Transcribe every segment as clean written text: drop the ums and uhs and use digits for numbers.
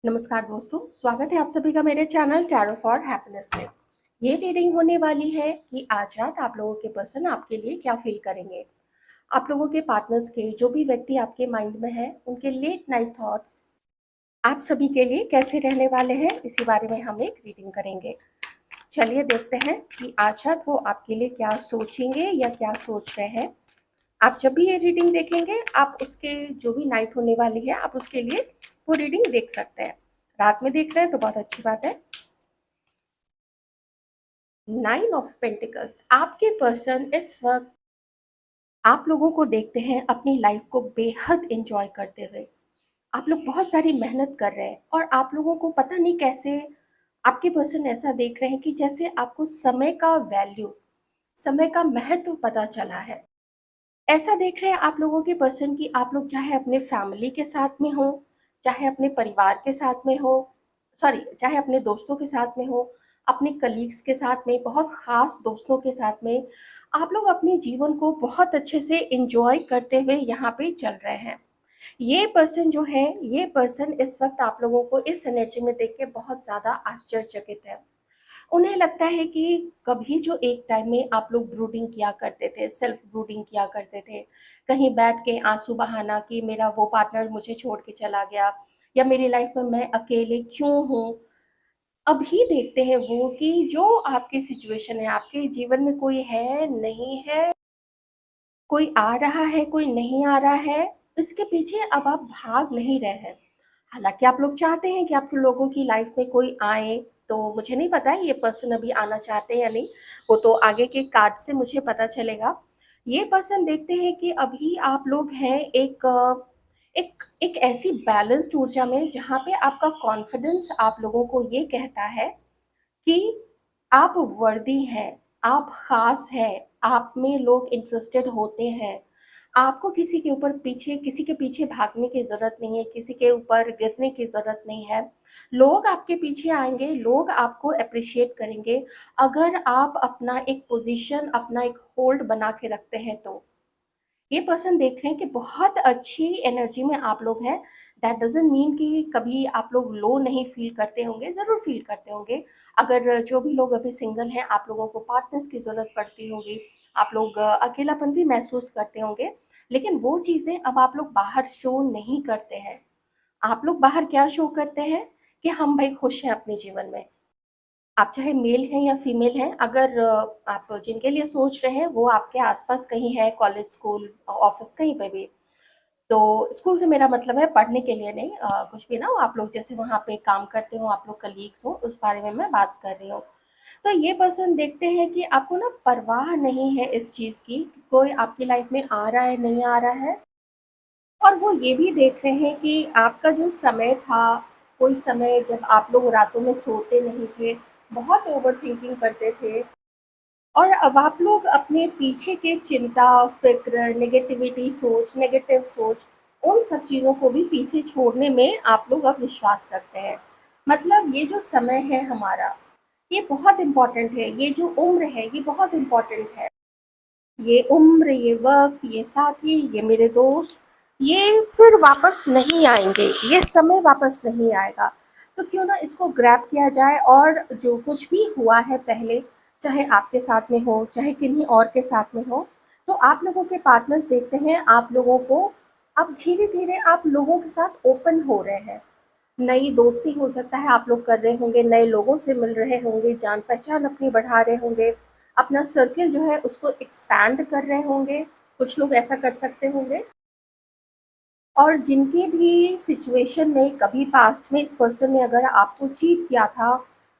नमस्कार दोस्तों, स्वागत है आप सभी का मेरे चैनल टैरो फॉर हैप्पीनेस में। ये रीडिंग होने वाली है कि आज रात आप लोगों के पर्सन आपके लिए क्या फील करेंगे। आप लोगों के पार्टनर्स के जो भी व्यक्ति आपके माइंड में है, उनके लेट नाइट थॉट्स आप सभी के लिए कैसे रहने वाले हैं, इसी बारे में हम एक रीडिंग करेंगे। चलिए देखते हैं कि आज रात वो आपके लिए क्या सोचेंगे या क्या सोच रहे हैं। आप जब भी ये रीडिंग देखेंगे, आप उसके जो भी नाइट होने वाली है, आप उसके लिए वो रीडिंग देख सकते हैं। रात में देख रहे हैं तो बहुत अच्छी बात है। 9 ऑफ पेंटिकल्स, आपके पर्सन इस वक्त आप लोगों को देखते हैं अपनी लाइफ को बेहद एंजॉय करते हुए। आप लोग बहुत सारी मेहनत कर रहे हैं और आप लोगों को पता नहीं कैसे आपके पर्सन ऐसा देख रहे हैं कि जैसे आपको समय का वैल्यू, समय का महत्व पता चला है। ऐसा देख रहे हैं आप लोगों के पर्सन की, आप लोग चाहे अपने फैमिली के साथ में हो, चाहे अपने परिवार के साथ में हो, सॉरी चाहे अपने दोस्तों के साथ में हो, अपने कलीग्स के साथ में, बहुत खास दोस्तों के साथ में, आप लोग अपने जीवन को बहुत अच्छे से एंजॉय करते हुए यहाँ पे चल रहे हैं। ये पर्सन जो है, ये पर्सन इस वक्त आप लोगों को इस एनर्जी में देख के बहुत ज़्यादा आश्चर्यचकित है। उन्हें लगता है कि कभी जो एक टाइम में आप लोग ब्रूडिंग किया करते थे, सेल्फ ब्रूडिंग किया करते थे, कहीं बैठ के आंसू बहाना कि मेरा वो पार्टनर मुझे छोड़ के चला गया या मेरी लाइफ में मैं अकेले क्यों हूँ। अभी देखते हैं वो कि जो आपकी सिचुएशन है, आपके जीवन में कोई है नहीं है, कोई आ रहा है कोई नहीं आ रहा है, इसके पीछे अब आप भाग नहीं रहे हैं। हालांकि आप लोग चाहते हैं कि आपके लोगों की लाइफ में कोई आए, तो मुझे नहीं पता है ये पर्सन अभी आना चाहते हैं या नहीं, वो तो आगे के कार्ड से मुझे पता चलेगा। ये पर्सन देखते हैं कि अभी आप लोग हैं एक ऐसी बैलेंस्ड ऊर्जा में जहाँ पे आपका कॉन्फिडेंस आप लोगों को ये कहता है कि आप वर्दी हैं, आप खास हैं, आप में लोग इंटरेस्टेड होते हैं। आपको किसी के पीछे भागने की ज़रूरत नहीं है, किसी के ऊपर गिरने की ज़रूरत नहीं है। लोग आपके पीछे आएँगे, लोग आपको एप्रिशिएट करेंगे, अगर आप अपना एक पोज़ीशन, अपना एक होल्ड बना के रखते हैं तो। ये पर्सन देख रहे हैं कि बहुत अच्छी एनर्जी में आप लोग हैं। दैट डजंट मीन कि कभी आप लोग लो नहीं फील करते होंगे, ज़रूर फील करते होंगे। अगर जो भी लोग अभी सिंगल हैं, आप लोगों को पार्टनर्स की ज़रूरत पड़ती होगी, आप लोग अकेलापन भी महसूस करते होंगे, लेकिन वो चीज़ें अब आप लोग बाहर शो नहीं करते हैं। आप लोग बाहर क्या शो करते हैं कि हम भाई खुश हैं अपने जीवन में। आप चाहे मेल हैं या फीमेल हैं, अगर आप जिनके लिए सोच रहे हैं वो आपके आसपास कहीं है, कॉलेज, स्कूल, ऑफिस, कहीं पे भी। तो स्कूल से मेरा मतलब है पढ़ने के लिए नहीं, कुछ भी ना हो, आप लोग जैसे वहाँ पे काम करते हो, आप लोग कलीग्स हो, उस बारे में मैं बात कर रही हूँ। तो ये पर्सन देखते हैं कि आपको ना परवाह नहीं है इस चीज़ की कि कोई आपकी लाइफ में आ रहा है नहीं आ रहा है। और वो ये भी देख रहे हैं कि आपका जो समय था, कोई समय जब आप लोग रातों में सोते नहीं थे, बहुत ओवर थिंकिंग करते थे, और अब आप लोग अपने पीछे के चिंता, फ़िक्र, नेगेटिविटी सोच, नेगेटिव सोच, उन सब चीज़ों को भी पीछे छोड़ने में आप लोग अब विश्वास रखते हैं। मतलब ये जो समय है हमारा, ये बहुत इम्पोर्टेंट है, ये जो उम्र है, ये बहुत इम्पोर्टेंट है। ये उम्र, ये वक़्त, ये साथी, ये मेरे दोस्त, ये फिर वापस नहीं आएँगे, ये समय वापस नहीं आएगा। तो क्यों ना इसको ग्रैब किया जाए, और जो कुछ भी हुआ है पहले, चाहे आपके साथ में हो, चाहे किन्हीं और के साथ में हो, तो आप लोगों के पार्टनर्स देखते हैं आप लोगों को, अब धीरे-धीरे आप लोगों के साथ ओपन हो रहे हैं। नई दोस्ती हो सकता है आप लोग कर रहे होंगे, नए लोगों से मिल रहे होंगे, जान-पहचान अपनी बढ़ा रहे होंगे, अपना सर्किल जो है उसको एक्सपैंड कर रहे होंगे, कुछ लोग ऐसा कर सकते होंगे। और जिनकी भी सिचुएशन में कभी पास्ट में इस पर्सन ने अगर आपको चीट किया था,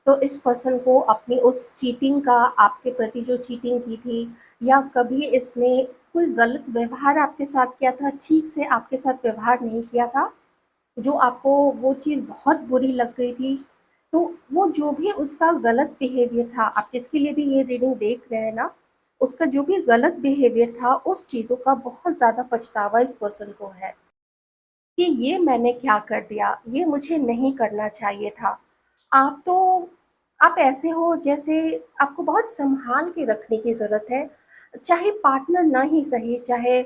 तो इस पर्सन को अपनी उस चीटिंग का, आपके प्रति जो चीटिंग की थी, या कभी इसने कोई गलत व्यवहार आपके साथ किया था, ठीक से आपके साथ व्यवहार नहीं किया था, जो आपको वो चीज़ बहुत बुरी लग गई थी, तो वो जो भी उसका गलत बिहेवियर था, आप जिसके लिए भी ये रीडिंग देख रहे हैं ना, उसका जो भी गलत बिहेवियर था, उस चीज़ों का बहुत ज़्यादा पछतावा इस पर्सन को है कि ये मैंने क्या कर दिया, ये मुझे नहीं करना चाहिए था। आप तो आप ऐसे हो जैसे आपको बहुत सँभाल के रखने की ज़रूरत है, चाहे पार्टनर ना ही सही, चाहे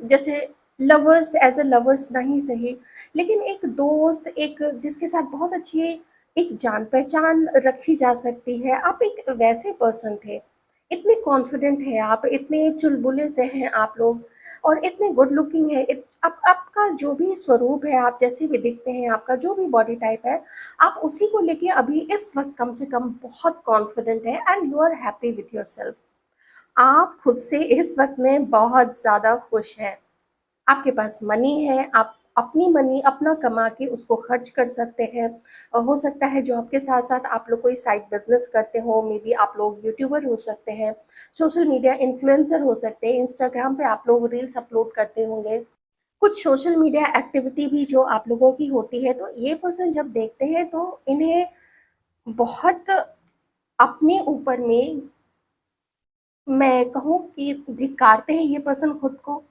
जैसे लवर्स एज़ अ लवर्स नहीं सही, लेकिन एक दोस्त, एक जिसके साथ बहुत अच्छी एक जान-पहचान रखी जा सकती है, आप एक वैसे पर्सन थे। इतने कॉन्फिडेंट हैं आप, इतने चुलबुले से हैं आप लोग और इतने गुड लुकिंग हैं। आपका जो भी स्वरूप है, आप जैसे भी दिखते हैं, आपका जो भी बॉडी टाइप है, आप उसी को लेके अभी इस वक़्त कम से कम बहुत कॉन्फिडेंट हैं and you are happy with yourself. आप खुद से इस वक़्त में बहुत ज़्यादा खुश हैं। आपके पास मनी है, आप अपनी मनी अपना कमा के उसको खर्च कर सकते हैं। हो सकता है जॉब के साथ-साथ आप लोग कोई साइड बिज़नेस करते हो, मे बी आप लोग यूट्यूबर हो सकते हैं, सोशल मीडिया इन्फ्लुएंसर हो सकते हैं, इंस्टाग्राम पे आप लोग रील्स अपलोड करते होंगे। कुछ सोशल मीडिया एक्टिविटी भी जो आप लोगों की होती है, तो ये पर्सन जब देखते हैं तो इन्हें बहुत अपने ऊपर में, मैं कहूँ कि धिक्कारते हैं ये पर्सन खुद को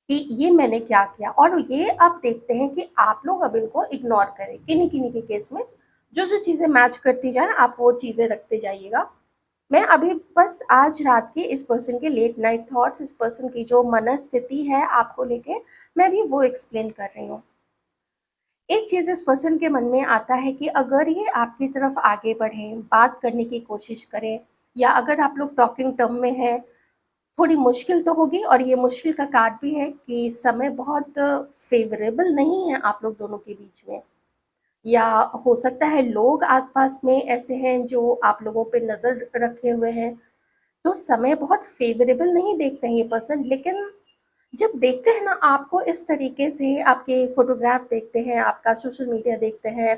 कि ये मैंने क्या किया, और ये आप देखते हैं कि आप लोग अब इनको इग्नोर करें किन्हीं-किन्हीं के केस में, जो-जो चीज़ें मैच करती जाएँ आप वो चीज़ें रखते जाइएगा। मैं अभी बस आज रात के इस पर्सन के लेट नाइट थॉट्स, इस पर्सन की जो मनस्थिति है आपको लेके, मैं भी वो एक्सप्लेन कर रही हूँ। एक चीज़ इस पर्सन के मन में आता है कि अगर ये आपकी तरफ आगे बढ़ें, बात करने की कोशिश करें, या अगर आप लोग टॉकिंग टर्म में हैं, थोड़ी मुश्किल तो होगी, और ये मुश्किल का कारण भी है कि समय बहुत फ़ेवरेबल नहीं है आप लोग दोनों के बीच में, या हो सकता है लोग आस-पास में ऐसे हैं जो आप लोगों पे नज़र रखे हुए हैं, तो समय बहुत फ़ेवरेबल नहीं देखते हैं ये पर्सन। लेकिन जब देखते हैं ना आपको इस तरीके से, आपके फ़ोटोग्राफ देखते हैं, आपका सोशल मीडिया देखते हैं,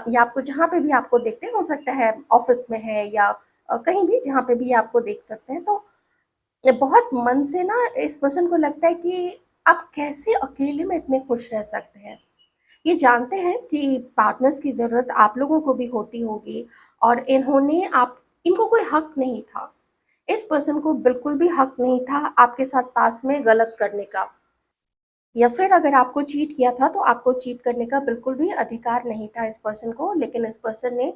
या आपको जहाँ पे भी आपको देखते हैं, हो सकता है ऑफ़िस में है या कहीं भी जहाँ पे भी आपको देख सकते हैं, तो ये बहुत मन से ना इस पर्सन को लगता है कि आप कैसे अकेले में इतने खुश रह सकते हैं। ये जानते हैं कि पार्टनर्स की ज़रूरत आप लोगों को भी होती होगी, और इन्होंने आप इनको कोई हक नहीं था। इस पर्सन को बिल्कुल भी हक नहीं था आपके साथ पास्ट में गलत करने का, या फिर अगर आपको चीट किया था तो आपको चीट करने का बिल्कुल भी अधिकार नहीं था इस पर्सन को। लेकिन इस पर्सन ने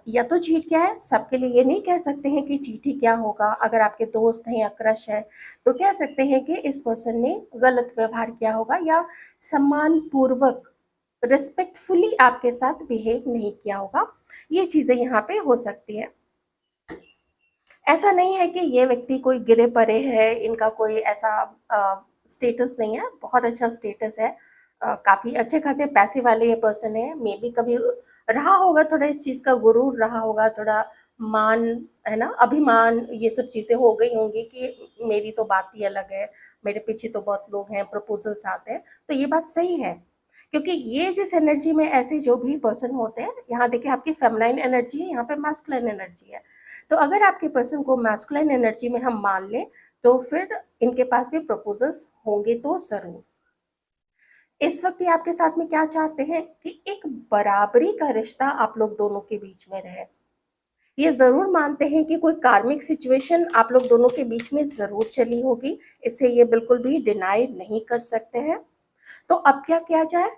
या तो चीट किया है, सबके लिए ये नहीं कह सकते हैं कि चीट ही क्या होगा, अगर आपके दोस्त हैं या क्रश है, तो कह सकते हैं कि इस पर्सन ने गलत व्यवहार किया होगा, या सम्मानपूर्वक रिस्पेक्टफुली आपके साथ बिहेव नहीं किया होगा। ये चीज़ें यहाँ पे हो सकती हैं। ऐसा नहीं है कि ये व्यक्ति कोई गिरे पड़े है, इनका कोई ऐसा स्टेटस नहीं है, बहुत अच्छा स्टेटस है। काफ़ी अच्छे खासे पैसे वाले ये पर्सन है, मेबी कभी रहा होगा थोड़ा इस चीज़ का गुरूर रहा होगा, थोड़ा मान, है ना, अभिमान, ये सब चीज़ें हो गई होंगी कि मेरी तो बात ही अलग है, मेरे पीछे तो बहुत लोग हैं, प्रपोज़ल्स आते हैं, तो ये बात सही है। क्योंकि ये जिस एनर्जी में ऐसे जो भी पर्सन होते हैं, यहाँ देखिए आपकी फेमिनाइन एनर्जी है, यहाँ पे मास्कुलिन एनर्जी है। तो अगर आपके पर्सन को मैस्कुलिन एनर्जी में हम मान लें, तो फिर इनके पास भी प्रपोजल्स होंगे तो ज़रूर। इस वक़्त ये आपके साथ में क्या चाहते हैं कि एक बराबरी का रिश्ता आप लोग दोनों के बीच में रहे। ये ज़रूर मानते हैं कि कोई कार्मिक सिचुएशन आप लोग दोनों के बीच में ज़रूर चली होगी, इसे ये बिल्कुल भी डिनाई नहीं कर सकते हैं। तो अब क्या किया जाए?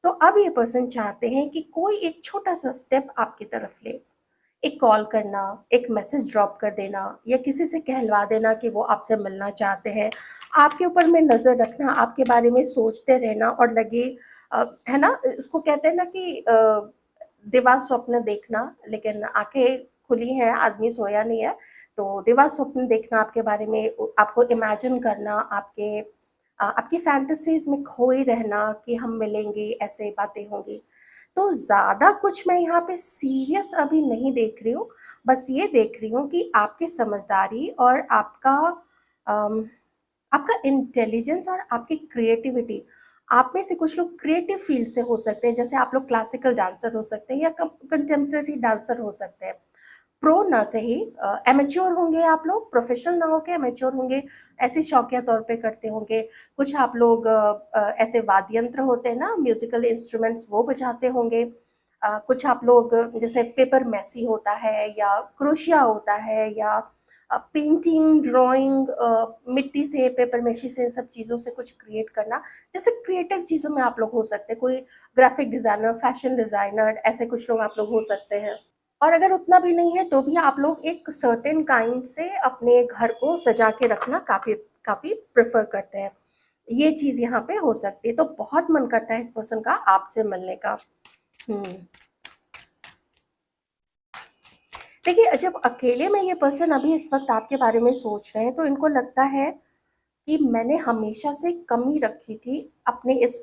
तो अब ये पर्सन चाहते हैं कि कोई एक छोटा-सा स्टेप आपकी तरफ ले। एक कॉल करना, एक मैसेज ड्रॉप कर देना, या किसी से कहलवा देना कि वो आपसे मिलना चाहते हैं। आपके ऊपर में नज़र रखना, आपके बारे में सोचते रहना, और लगे है ना, इसको कहते हैं ना कि दिवा स्वप्न देखना, लेकिन आँखें खुली हैं, आदमी सोया नहीं है। तो दिवा स्वप्न देखना आपके बारे में, आपको इमेजिन करना, आपकी फैंटेसीज़ में खोए रहना कि हम मिलेंगे, ऐसे बातें होंगी। तो ज़्यादा कुछ मैं यहाँ पे सीरियस अभी नहीं देख रही हूँ, बस ये देख रही हूँ कि आपकी समझदारी और अम, आपका इंटेलिजेंस और आपकी क्रिएटिविटी। आप में से कुछ लोग क्रिएटिव फील्ड से हो सकते हैं, जैसे आप लोग क्लासिकल डांसर हो सकते हैं या कंटेम्प्रेरी डांसर हो सकते हैं। प्रो ना सही, एमेच्योर होंगे आप लोग, प्रोफेशनल ना होके एमेच्योर होंगे, ऐसे शौकिया तौर पे करते होंगे। कुछ आप लोग ऐसे वाद्य यंत्र होते हैं ना, म्यूज़िकल इंस्ट्रूमेंट्स, वो बजाते होंगे। कुछ आप लोग जैसे पेपर मैसी होता है या क्रोशिया होता है, या पेंटिंग, ड्राइंग, मिट्टी से, पेपर मैशी से, इन सब चीज़ों से कुछ क्रिएट करना, जैसे क्रिएटिव चीज़ों में आप लोग हो सकते हैं। कोई ग्राफ़िक डिज़ाइनर, फैशन डिज़ाइनर, ऐसे कुछ लोग आप लोग हो सकते हैं। और अगर उतना भी नहीं है तो भी आप लोग एक सर्टेन काइंड से अपने घर को सजा के रखना काफ़ी काफ़ी प्रेफ़र करते हैं। ये चीज़ यहाँ पे हो सकती है, तो बहुत मन करता है इस पर्सन का आपसे मिलने का। हुँ। देखिए, जब अकेले में ये पर्सन अभी इस वक़्त आपके बारे में सोच रहे हैं, तो इनको लगता है कि मैंने हमेशा से कमी रखी थी अपने इस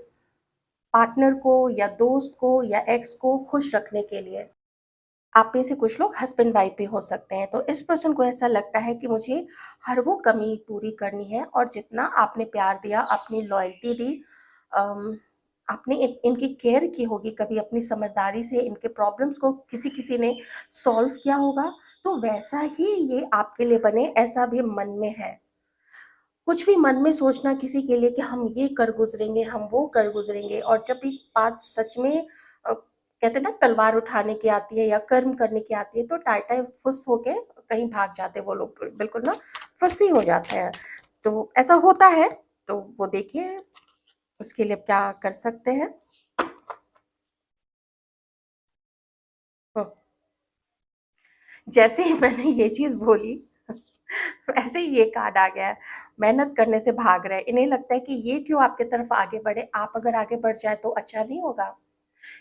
पार्टनर को या दोस्त को या एक्स को खुश रखने के लिए। आप में से कुछ लोग हस्बैंड वाइफ भी हो सकते हैं, तो इस पर्सन को ऐसा लगता है कि मुझे हर वो कमी पूरी करनी है, और जितना आपने प्यार दिया, अपनी लॉयल्टी दी, अम, आपने इनकी केयर की होगी, कभी अपनी समझदारी से इनके प्रॉब्लम्स को किसी किसी ने सॉल्व किया होगा, तो वैसा ही ये आपके लिए बने, ऐसा भी मन में है। कुछ भी मन में सोचना किसी के लिए कि हम ये कर गुजरेंगे, हम वो कर गुजरेंगे, और जब भी बात सच में कहते हैं ना तलवार उठाने की आती है या कर्म करने की आती है, तो टाई टाई फुस होके कहीं भाग जाते हैं वो लोग, बिल्कुल ना फुस्सी हो जाते हैं। तो ऐसा होता है, तो वो देखिए उसके लिए क्या कर सकते हैं। हम्म, जैसे ही मैंने ये चीज बोली वैसे ही ये कार्ड आ गया है। मेहनत करने से भाग रहे हैं, इन्हें लगता है कि ये क्यों आपके तरफ आगे बढ़े, आप अगर आगे बढ़ जाए तो अच्छा नहीं होगा,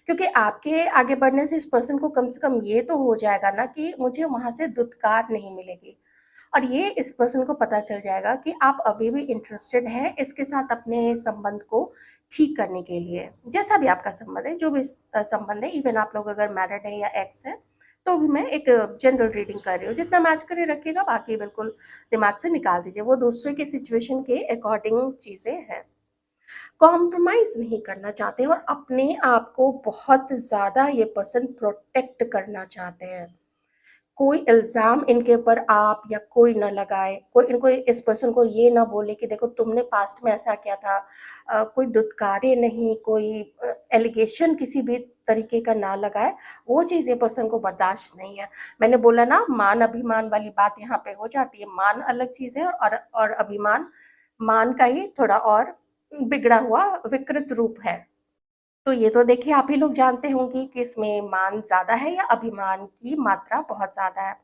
क्योंकि आपके आगे बढ़ने से इस पर्सन को कम से कम ये तो हो जाएगा ना कि मुझे वहां से दुत्कार नहीं मिलेगी, और ये इस पर्सन को पता चल जाएगा कि आप अभी भी इंटरेस्टेड हैं इसके साथ अपने संबंध को ठीक करने के लिए। जैसा भी आपका संबंध है, जो भी संबंध है, इवन आप लोग अगर मैरिड है या एक्स है, तो भी मैं एक जनरल रीडिंग कर रही हूँ, जितना मैच करे रखिएगा, बाकी बिल्कुल दिमाग से निकाल दीजिए, वो दूसरे के सिचुएशन के अकॉर्डिंग चीजें हैं। कॉम्प्रोमाइज नहीं करना चाहते और अपने आप को बहुत ज्यादा ये पर्सन प्रोटेक्ट करना चाहते हैं। कोई इल्ज़ाम इनके ऊपर आप या कोई ना लगाए, कोई इनको इस पर्सन को ये ना बोले कि देखो तुमने पास्ट में ऐसा किया था, कोई दुत्कारे नहीं, कोई एलिगेशन किसी भी तरीके का ना लगाए, वो चीज़ ये पर्सन को बर्दाश्त नहीं है। मैंने बोला ना, मान अभिमान वाली बात यहाँ पे हो जाती है, मान अलग चीज़ है और अभिमान, मान का ही थोड़ा और बिगड़ा हुआ विकृत रूप है। तो ये तो देखिए आप ही लोग जानते होंगे कि इसमें मान ज़्यादा है या अभिमान की मात्रा बहुत ज़्यादा है।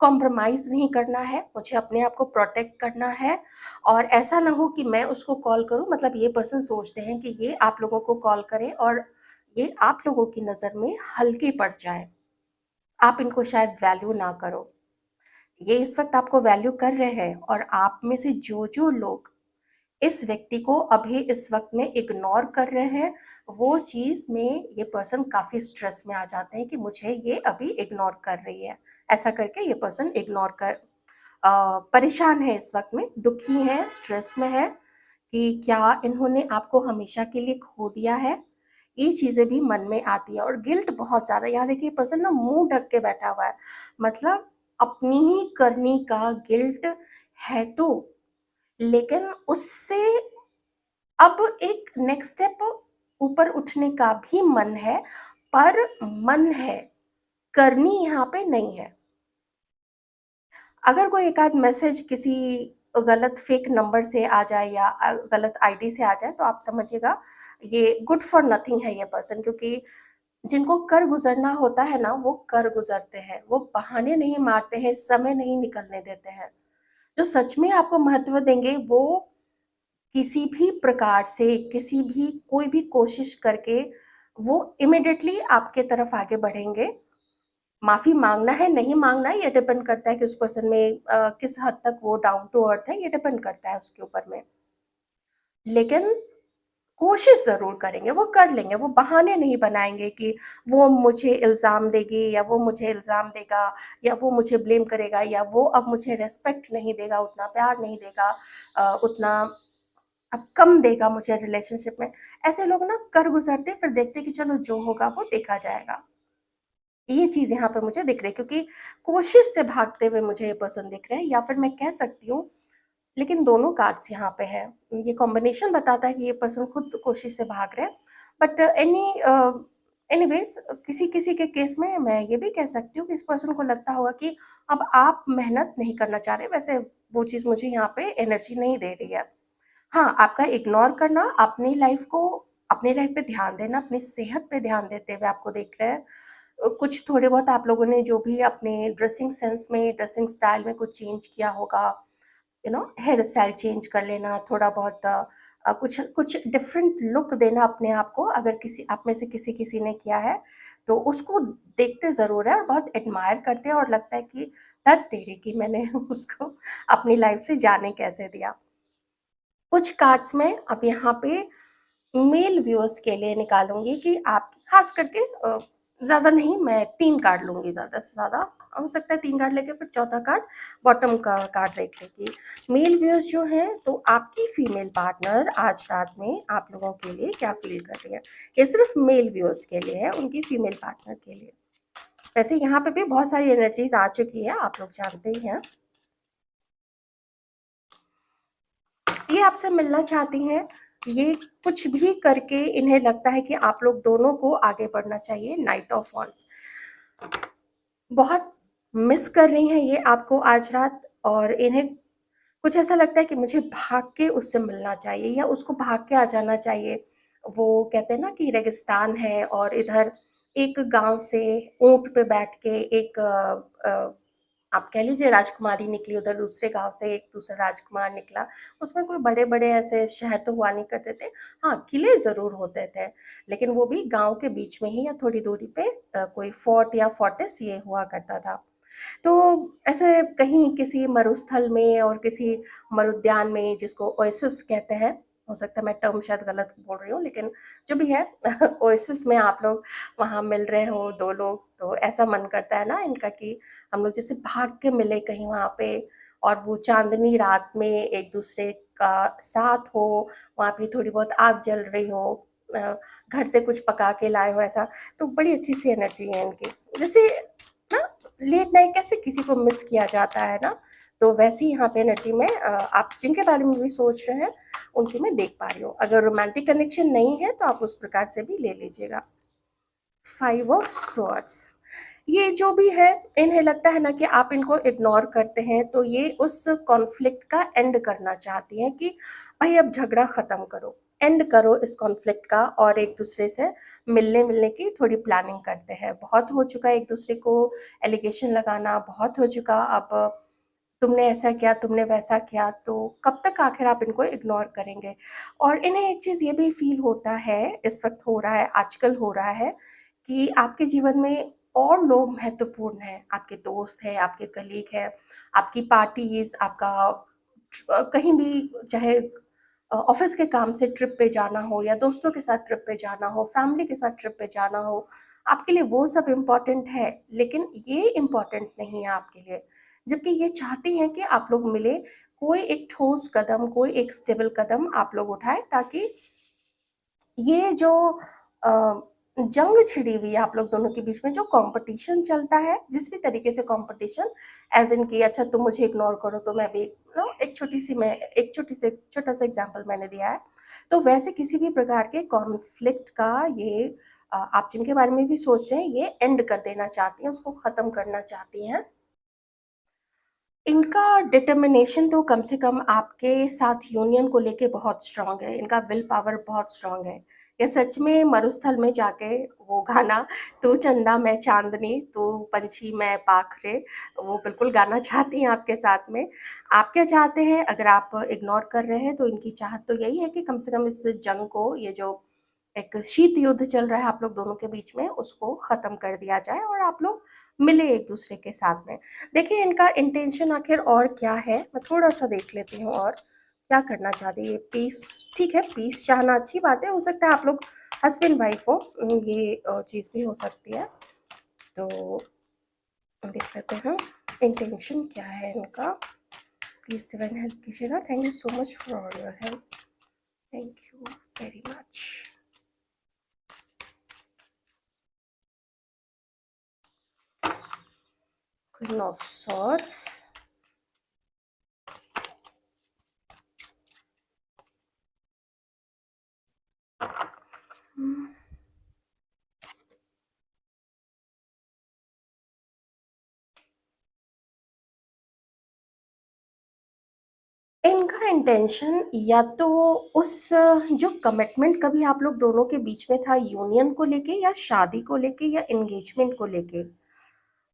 कॉम्प्रोमाइज़ नहीं करना है, मुझे अपने आप को प्रोटेक्ट करना है, और ऐसा ना हो कि मैं उसको कॉल करूँ, मतलब ये पर्सन सोचते हैं कि ये आप लोगों को कॉल करें और ये आप लोगों की नज़र में हल्के पड़ जाएँ। आप इनको शायद वैल्यू ना करो। ये इस वक़्त आपको वैल्यू कर रहे हैं, और आप में से जो-जो लोग इस व्यक्ति को अभी इस वक्त में इग्नोर कर रहे हैं, वो चीज में ये पर्सन काफी स्ट्रेस में आ जाते हैं कि मुझे ये अभी इग्नोर कर रही है। ऐसा करके ये पर्सन इग्नोर कर परेशान है, इस वक्त में दुखी है, स्ट्रेस में है कि क्या इन्होंने आपको हमेशा के लिए खो दिया है। ये चीजें भी मन में आती है, और गिल्ट बहुत ज्यादा, यहाँ देखिए पर्सन ना मुंह ढक के बैठा हुआ है, मतलब अपनी ही करनी का गिल्ट है, तो लेकिन उससे अब एक नेक्स्ट स्टेप ऊपर उठने का भी मन है, पर मन है, करनी यहाँ पे नहीं है। अगर कोई एक आध मैसेज किसी गलत फेक नंबर से आ जाए या गलत आईडी से आ जाए, तो आप समझिएगा ये गुड फॉर नथिंग है ये पर्सन, क्योंकि जिनको कर गुजरना होता है ना, वो कर गुजरते हैं, वो बहाने नहीं मारते हैं, समय नहीं निकलने देते हैं। जो सच में आपको महत्व देंगे, वो किसी भी प्रकार से, किसी भी कोई भी कोशिश करके वो इमिडिएटली आपके तरफ आगे बढ़ेंगे। माफी मांगना है, नहीं मांगना है, ये डिपेंड करता है कि उस पर्सन में किस हद तक वो डाउन टू अर्थ है, ये डिपेंड करता है उसके ऊपर में। लेकिन कोशिश जरूर करेंगे, वो कर लेंगे, वो बहाने नहीं बनाएंगे कि वो मुझे इल्जाम देगी या वो मुझे इल्जाम देगा या वो मुझे ब्लेम करेगा या वो अब मुझे रेस्पेक्ट नहीं देगा, उतना प्यार नहीं देगा, उतना अब कम देगा मुझे रिलेशनशिप में। ऐसे लोग ना कर गुजरते, फिर देखते कि चलो जो होगा वो देखा जाएगा। ये चीज यहाँ पे मुझे दिख रही है, क्योंकि कोशिश से भागते हुए मुझे ये पर्सन दिख रहे हैं, या फिर मैं कह सकती हूँ, लेकिन दोनों कार्ड्स यहाँ पे है, ये कॉम्बिनेशन बताता है कि ये पर्सन खुद कोशिश से भाग रहे हैं। बट एनीवेज, किसी किसी के केस में मैं ये भी कह सकती हूँ कि इस पर्सन को लगता होगा कि अब आप मेहनत नहीं करना चाह रहे, वैसे वो चीज मुझे यहाँ पे एनर्जी नहीं दे रही है। हाँ, आपका इग्नोर करना, अपनी लाइफ पे ध्यान देना, अपनी सेहत पे ध्यान देते हुए आपको देख रहे हैं। कुछ थोड़े बहुत आप लोगों ने जो भी अपने ड्रेसिंग सेंस में, ड्रेसिंग स्टाइल में कुछ चेंज किया होगा, हेयर स्टाइल चेंज कर लेना, थोड़ा बहुत कुछ कुछ डिफरेंट लुक देना अपने आप को। अगर किसी आप में से किसी ने किया है तो उसको देखते ज़रूर है और बहुत एडमायर करते हैं और लगता है कि धत तेरे की मैंने उसको अपनी लाइफ से जाने कैसे दिया। कुछ कार्ड्स मैं अब यहाँ पे मेल व्यूअर्स के लिए निकालूंगी कि आप खास करके ज़्यादा नहीं, मैं 3 कार्ड लूँगी, ज़्यादा से ज़्यादा हो सकता है 3 कार्ड लेके फिर चौथा कार्ड बॉटम का कार्ड देख लेंगी। मेल व्यूअर्स जो हैं तो आपकी फीमेल पार्टनर आज रात में आप लोगों के लिए क्या फ़ील कर रही है? ये सिर्फ मेल व्यूअर्स के लिए है, उनकी फीमेल पार्टनर के लिए। वैसे यहाँ पे भी बहुत सारी एनर्जीज़ आ चुकी है, आप लोग जानते ही हैं। ये आपसे मिलना चाहती हैं, ये कुछ भी करके इन्हें लगता है कि आप लोग दोनों को आगे बढ़ना चाहिए। नाइट ऑफ वॉन्ड्स बहुत मिस कर रही हैं ये आपको आज रात, और इन्हें कुछ ऐसा लगता है कि मुझे भाग के उससे मिलना चाहिए या उसको भाग के आ जाना चाहिए। वो कहते हैं ना कि रेगिस्तान है और इधर एक गाँव से ऊँट पे बैठ के एक आप कह लीजिए राजकुमारी निकली, उधर दूसरे गाँव से एक दूसरा राजकुमार निकला। उसमें कोई बड़े-बड़े ऐसे शहर तो हुआ नहीं करते थे। हाँ, किले ज़रूर होते थे, लेकिन वो भी गाँव के बीच में ही या थोड़ी दूरी पे कोई फोर्ट या फोर्टिस ये हुआ करता था। तो ऐसे कहीं किसी मरुस्थल में और किसी मरुद्यान में, जिसको ओएसिस कहते हैं, हो सकता है मैं टर्म शायद गलत बोल रही हूँ, लेकिन जो भी है ओएसिस में आप लोग वहाँ मिल रहे हो 2 लोग, तो ऐसा मन करता है ना इनका कि हम लोग जैसे भाग के मिले कहीं वहाँ पे, और वो चांदनी रात में एक दूसरे का साथ हो, वहाँ पे थोड़ी बहुत आग जल रही हो, घर से कुछ पका के लाए हो ऐसा। तो बड़ी अच्छी सी एनर्जी है इनकी, जैसे ना लेट नाइट कैसे किसी को मिस किया जाता है ना, तो वैसी यहाँ पे एनर्जी में आप जिनके बारे में भी सोच रहे हैं उनकी मैं देख पा रही हूँ। अगर रोमांटिक कनेक्शन नहीं है तो आप उस प्रकार से भी ले लीजिएगा। 5 ऑफ स्वॉर्ड्स, ये जो भी है, इन्हें लगता है ना कि आप इनको इग्नोर करते हैं, तो ये उस कॉन्फ्लिक्ट का एंड करना चाहती हैं कि भाई अब झगड़ा ख़त्म करो, एंड करो इस कॉन्फ्लिक्ट का, और एक दूसरे से मिलने मिलने की थोड़ी प्लानिंग करते हैं। बहुत हो चुका है एक दूसरे को एलिगेशन लगाना, बहुत हो चुका, अब तुमने ऐसा किया, तुमने वैसा किया, तो कब तक आखिर आप इनको इग्नोर करेंगे? और इन्हें एक चीज़ ये भी फ़ील होता है, इस वक़्त हो रहा है, आजकल हो रहा है, कि आपके जीवन में और लोग महत्वपूर्ण हैं। आपके दोस्त हैं, आपके कलीग हैं, आपकी पार्टीज़, आपका कहीं भी, चाहे ऑफ़िस के काम से ट्रिप पे जाना हो या दोस्तों के साथ ट्रिप पे जाना हो, फैमिली के साथ ट्रिप पे जाना हो, आपके लिए वो सब इम्पोर्टेंट है, लेकिन ये इम्पोर्टेंट नहीं है आपके लिए। जबकि ये चाहती हैं कि आप लोग मिलें, कोई एक ठोस कदम, कोई एक स्टेबल कदम आप लोग उठाएँ, ताकि ये जो अ, जंग छिड़ी हुई है आप लोग दोनों के बीच में, जो कंपटीशन चलता है, जिस भी तरीके से कंपटीशन, एज़ इन कि अच्छा तुम मुझे इग्नोर करो तो मैं भी एक छोटा सा एग्जांपल मैंने दिया है। तो वैसे किसी भी प्रकार के कॉन्फ्लिक्ट का ये आप जिनके बारे में भी सोच रहे हैं, ये एंड कर देना चाहती हैं, उसको ख़त्म करना चाहती हैं। इनका डिटर्मिनेशन तो कम से कम आपके साथ यूनियन को लेके बहुत स्ट्रॉन्ग है, इनका विल पावर बहुत स्ट्रॉन्ग है। ये सच में मरुस्थल में जाके वो गाना, तू चंदा मैं चांदनी, तू पंछी मैं पाखरे, वो बिल्कुल गाना चाहती हैं आपके साथ में। आप क्या चाहते हैं? अगर आप इग्नोर कर रहे हैं तो इनकी चाहत तो यही है कि कम से कम इस जंग को, ये जो एक शीत युद्ध चल रहा है आप लोग दोनों के बीच में, उसको ख़त्म कर दिया जाए और आप लोग मिले एक-दूसरे के साथ में। देखिए इनका इंटेंशन आखिर और क्या है, मैं थोड़ा-सा देख लेती हूँ और क्या करना चाहती है। पीस, ठीक है, पीस चाहना अच्छी बात है, हो सकता है आप लोग हस्बैंड वाइफ हो, ये चीज़ भी हो सकती है। तो देख लेते हैं इंटेंशन क्या है इनका। प्लीज़ डिवाइन हेल्प कीजिएगा। Thank you so much for all your help. Thank you very much. Queen of Swords. इनका इंटेंशन या तो उस जो कमिटमेंट कभी आप लोग दोनों के बीच में था यूनियन को लेके या शादी को लेके या एंगेजमेंट को लेके,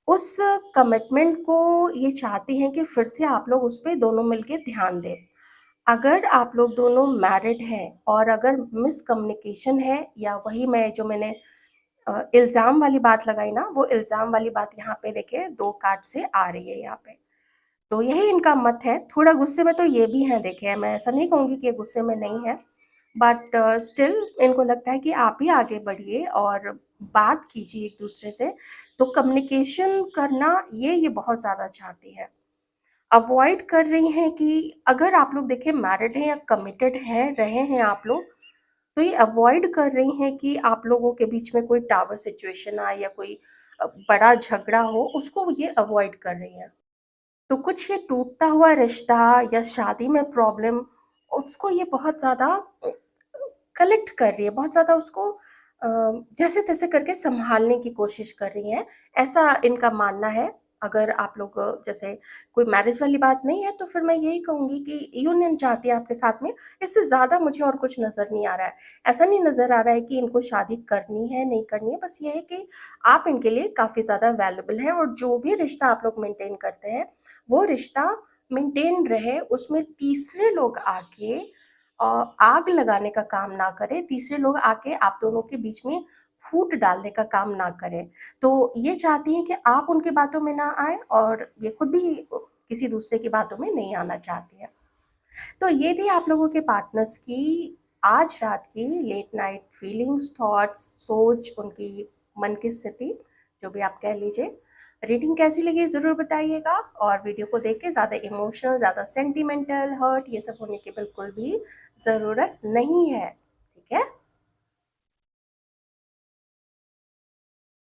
उस कमिटमेंट को ये चाहती हैं कि फिर से आप लोग उस पे दोनों मिलके ध्यान दें। अगर आप लोग दोनों मैरिड हैं और अगर मिसकम्युनिकेशन है, या वही मैंने इल्ज़ाम वाली बात लगाई ना, वो इल्ज़ाम वाली बात यहाँ पे देखिए 2 कार्ड से आ रही है यहाँ पे। तो यही इनका मत है। थोड़ा गुस्से में तो ये भी हैं देखिए, मैं ऐसा नहीं कहूँगी कि ये गुस्से में नहीं है, बट स्टिल इनको लगता है कि आप ही आगे बढ़िए और बात कीजिए एक-दूसरे से। तो कम्युनिकेशन करना ये बहुत ज़्यादा चाहती हैं। अवॉइड कर रही हैं कि अगर आप लोग देखिए मैरिड हैं या कमिटेड हैं, रहे हैं आप लोग, तो ये अवॉइड कर रही हैं कि आप लोगों के बीच में कोई टावर सिचुएशन आए या कोई बड़ा झगड़ा हो, उसको ये अवॉइड कर रही हैं। तो कुछ ये टूटता हुआ रिश्ता या शादी में प्रॉब्लम, उसको ये बहुत ज़्यादा कलेक्ट कर रही है, बहुत ज़्यादा उसको जैसे-तैसे करके सँभालने की कोशिश कर रही हैं, ऐसा इनका मानना है। अगर आप लोग जैसे कोई मैरिज वाली बात नहीं है, तो फिर मैं यही कहूँगी कि यूनियन चाहती है आपके साथ में, इससे ज़्यादा मुझे और कुछ नज़र नहीं आ रहा है। ऐसा नहीं नज़र आ रहा है कि इनको शादी करनी है, नहीं करनी है, बस ये है कि आप इनके लिए काफ़ी ज़्यादा वैल्युएबल हैं और जो भी रिश्ता आप लोग मेंटेन करते हैं, वो रिश्ता मेंटेन रहे, उसमें तीसरे लोग आके आग लगाने का काम ना करें, तीसरे लोग आके आप दोनों के बीच में फूट डालने का काम ना करें। तो ये चाहती हैं कि आप उनकी बातों में ना आएँ और ये खुद भी किसी दूसरे की बातों में नहीं आना चाहती हैं। तो ये थी आप लोगों के पार्टनर्स की आज रात की लेट नाइट फीलिंग्स, थॉट्स, सोच, उनकी मन की स्थिति, जो भी आप कह लीजिए। रीडिंग कैसी लगी ज़रूर बताइएगा और वीडियो को देख के ज़्यादा इमोशनल, ज़्यादा सेंटिमेंटल, हर्ट ये सब होने की बिल्कुल भी ज़रूरत नहीं है। ठीक है?